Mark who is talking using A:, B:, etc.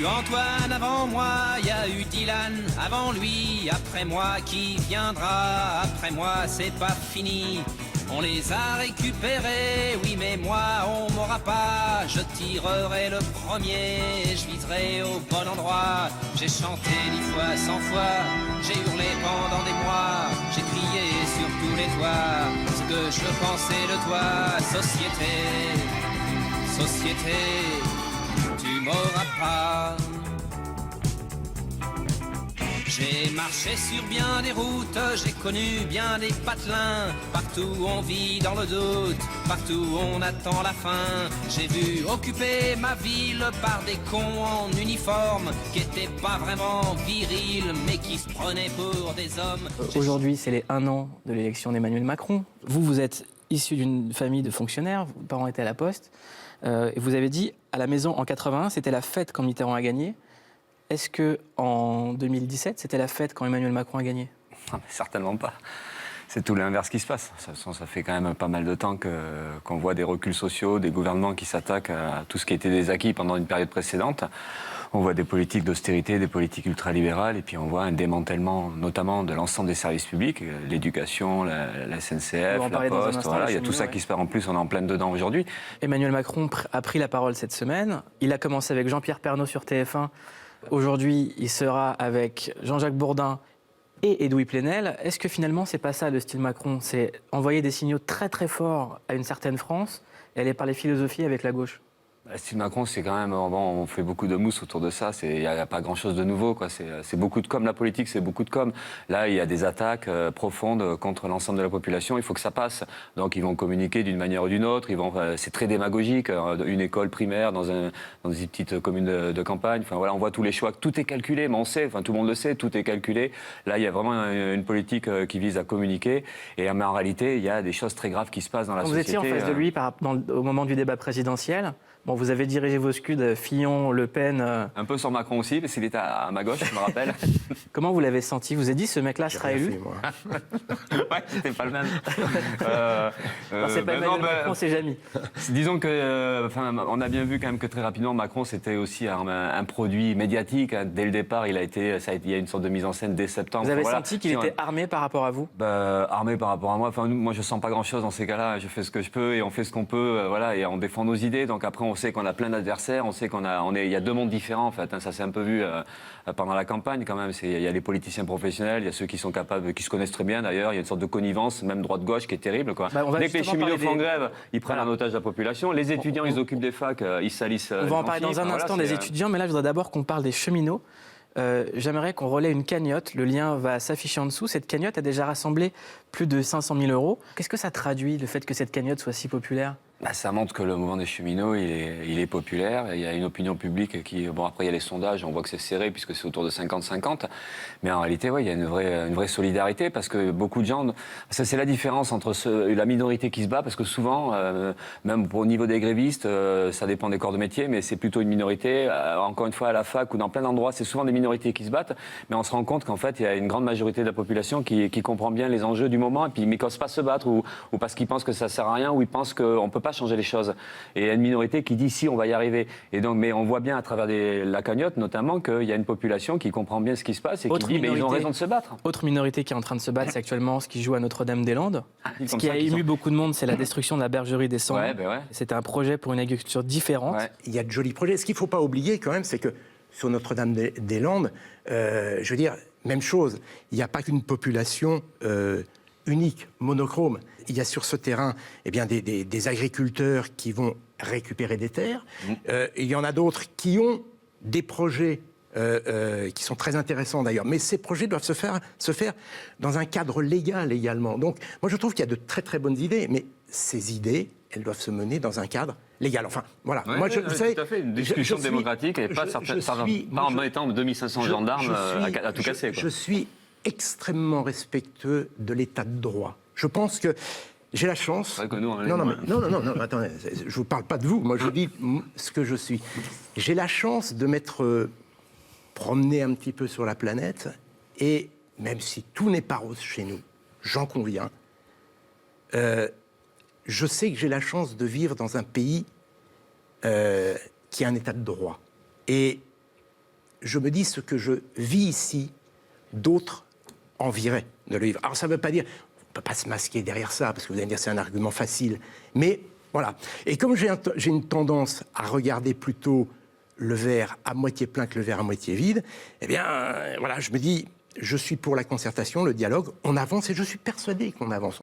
A: eu Antoine avant moi, il y a eu Dylan avant lui, après moi qui viendra, après moi c'est pas fini. On les a récupérés, oui mais moi on m'aura pas. Je tirerai le premier, je viserai au bon endroit. J'ai chanté 10 fois, 100 fois, j'ai hurlé pendant des mois. J'ai crié sur tous les toits ce que je pensais de toi. Société, société, tu m'auras pas. J'ai marché sur bien des routes, j'ai connu bien des patelins. Partout on vit dans le doute, partout on attend la fin. J'ai vu occuper ma ville par des cons en uniforme qui étaient pas vraiment virils, mais qui se prenaient pour des hommes.
B: Aujourd'hui, c'est les 1 an de l'élection d'Emmanuel Macron. Vous êtes issu d'une famille de fonctionnaires, vos parents étaient à la Poste. Et vous avez dit, à la maison en 81, c'était la fête quand Mitterrand a gagné. Est-ce qu'en 2017, c'était la fête quand Emmanuel Macron a gagné?
C: Non, mais certainement pas. C'est tout l'inverse qui se passe. Ça fait quand même pas mal de temps qu'on voit des reculs sociaux, des gouvernements qui s'attaquent à tout ce qui était des acquis pendant une période précédente. On voit des politiques d'austérité, des politiques ultralibérales, et puis on voit un démantèlement notamment de l'ensemble des services publics, l'éducation, la SNCF, la Poste, voilà, il y a tout ça qui se perd en plus, on est en pleine dedans aujourd'hui.
B: Emmanuel Macron a pris la parole cette semaine. Il a commencé avec Jean-Pierre Pernaut sur TF1. Aujourd'hui, il sera avec Jean-Jacques Bourdin et Edoui Plenel. Est-ce que finalement, c'est pas ça le style Macron? C'est envoyer des signaux très très forts à une certaine France et aller parler philosophie avec la gauche?
C: Le style Macron, c'est quand même, bon, on fait beaucoup de mousse autour de ça, il n'y a pas grand-chose de nouveau, quoi. C'est beaucoup de com, la politique, c'est beaucoup de com. Là, il y a des attaques profondes contre l'ensemble de la population, il faut que ça passe. Donc, ils vont communiquer d'une manière ou d'une autre, c'est très démagogique, une école primaire dans des petites communes de campagne, enfin voilà, on voit tous les choix, tout est calculé, mais on sait, enfin tout le monde le sait, tout est calculé. Là, il y a vraiment une politique qui vise à communiquer, mais en réalité, il y a des choses très graves qui se passent dans la société.
B: Vous étiez en face de lui au moment du débat présidentiel. Bon, vous avez dirigé vos scuds, Fillon, Le Pen...
C: Un peu sur Macron aussi, parce qu'il était à ma gauche, je me rappelle.
B: Comment vous l'avez senti? Vous avez dit, ce mec-là sera élu?
C: Ouais, c'était pas le même.
B: C'est pas Emmanuel Macron, c'est Jamy.
C: Disons que, on a bien vu quand même que très rapidement, Macron, c'était aussi un produit médiatique. Dès le départ, il y a une sorte de mise en scène dès septembre.
B: Vous avez senti qu'il était armé par rapport à vous?
C: Armé par rapport à moi. Enfin, moi, je sens pas grand-chose dans ces cas-là. Je fais ce que je peux et on fait ce qu'on peut, voilà, et on défend nos idées. Donc après, on sait qu'on a plein d'adversaires, on sait il y a 2 mondes différents en fait. Ça s'est un peu vu pendant la campagne quand même. Il y a les politiciens professionnels, il y a ceux qui sont capables, qui se connaissent très bien d'ailleurs. Il y a une sorte de connivence, même droite-gauche, qui est terrible, quoi. Dès que les cheminots font grève, ils prennent en otage la population. Les étudiants, ils occupent des facs, ils salissent.
B: On va en parler dans un instant des étudiants, mais là, je voudrais d'abord qu'on parle des cheminots. J'aimerais qu'on relaie une cagnotte. Le lien va s'afficher en dessous. Cette cagnotte a déjà rassemblé plus de 500 000 €. Qu'est-ce que ça traduit, le fait que cette cagnotte soit si populaire?
C: Ça montre que le mouvement des cheminots, il est populaire. Il y a une opinion publique qui... Bon, après, il y a les sondages, on voit que c'est serré, puisque c'est autour de 50-50. Mais en réalité, ouais, il y a une vraie solidarité, parce que beaucoup de gens... C'est la différence entre la minorité qui se bat, parce que souvent, même au niveau des grévistes, ça dépend des corps de métier, mais c'est plutôt une minorité. Encore une fois, à la fac ou dans plein d'endroits, c'est souvent des minorités qui se battent. Mais on se rend compte qu'en fait, il y a une grande majorité de la population qui comprend bien les enjeux du moment, et puis mais n'ose pas se battre, ou parce qu'ils pensent que ça sert à rien, ou ils pensent qu'on peut pas changer les choses. Et il y a une minorité qui dit si, on va y arriver. Et donc, mais on voit bien à travers la cagnotte notamment qu'il y a une population qui comprend bien ce qui se passe et qui dit mais ils ont raison de se battre.
B: Autre minorité qui est en train de se battre, c'est actuellement ce qui joue à Notre-Dame-des-Landes. Ce qui a ému beaucoup de monde, c'est la destruction de la bergerie des Cendres.
C: Ouais.
B: C'était un projet pour une agriculture différente.
D: Ouais. Il y a de jolis projets. Ce qu'il ne faut pas oublier quand même, c'est que sur Notre-Dame-des-Landes, je veux dire, même chose, il n'y a pas qu'une population unique, monochrome. Il y a sur ce terrain des agriculteurs qui vont récupérer des terres. Il y en a d'autres qui ont des projets qui sont très intéressants d'ailleurs. Mais ces projets doivent se faire dans un cadre légal également. Donc moi je trouve qu'il y a de très très bonnes idées, mais ces idées, elles doivent se mener dans un cadre légal. Enfin, voilà.
C: Ouais,
D: moi,
C: vous savez, tout à fait. Une discussion démocratique et pas en mettant 2500 gendarmes à tout casser.
D: Je suis extrêmement respectueux de l'état de droit. Je pense que j'ai la chance...
C: Que nous,
D: non, attendez, je ne vous parle pas de vous, moi je vous dis ce que je suis. J'ai la chance de m'être promené un petit peu sur la planète, et même si tout n'est pas rose chez nous, j'en conviens, je sais que j'ai la chance de vivre dans un pays qui a un état de droit. Et je me dis ce que je vis ici, d'autres envieraient de le vivre. Alors ça ne veut pas dire, on ne peut pas se masquer derrière ça, parce que vous allez me dire c'est un argument facile, mais voilà. Et comme j'ai une tendance à regarder plutôt le verre à moitié plein que le verre à moitié vide, eh bien, voilà, je me dis, je suis pour la concertation, le dialogue, on avance et je suis persuadé qu'on avance.